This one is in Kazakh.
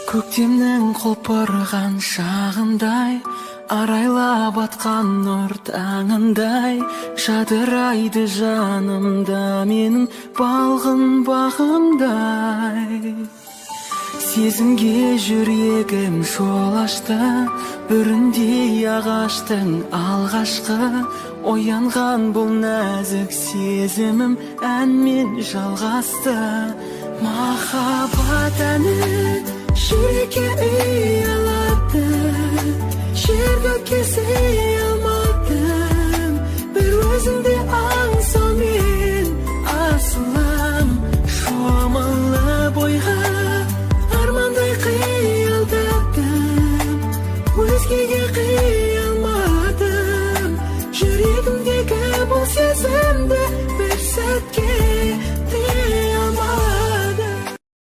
Көктемнің құлпырған шағындай, арайлап атқан нұр таңындай, жадырайды жанымда менің балғын бағымдай. Сезімге жүрегім жол ашты, бүріндей ағаштың алғашқы, оянған бұл нәзік сезімім әнмен жалғасты. Махаббат әні жүрекке үй алады, жер көкке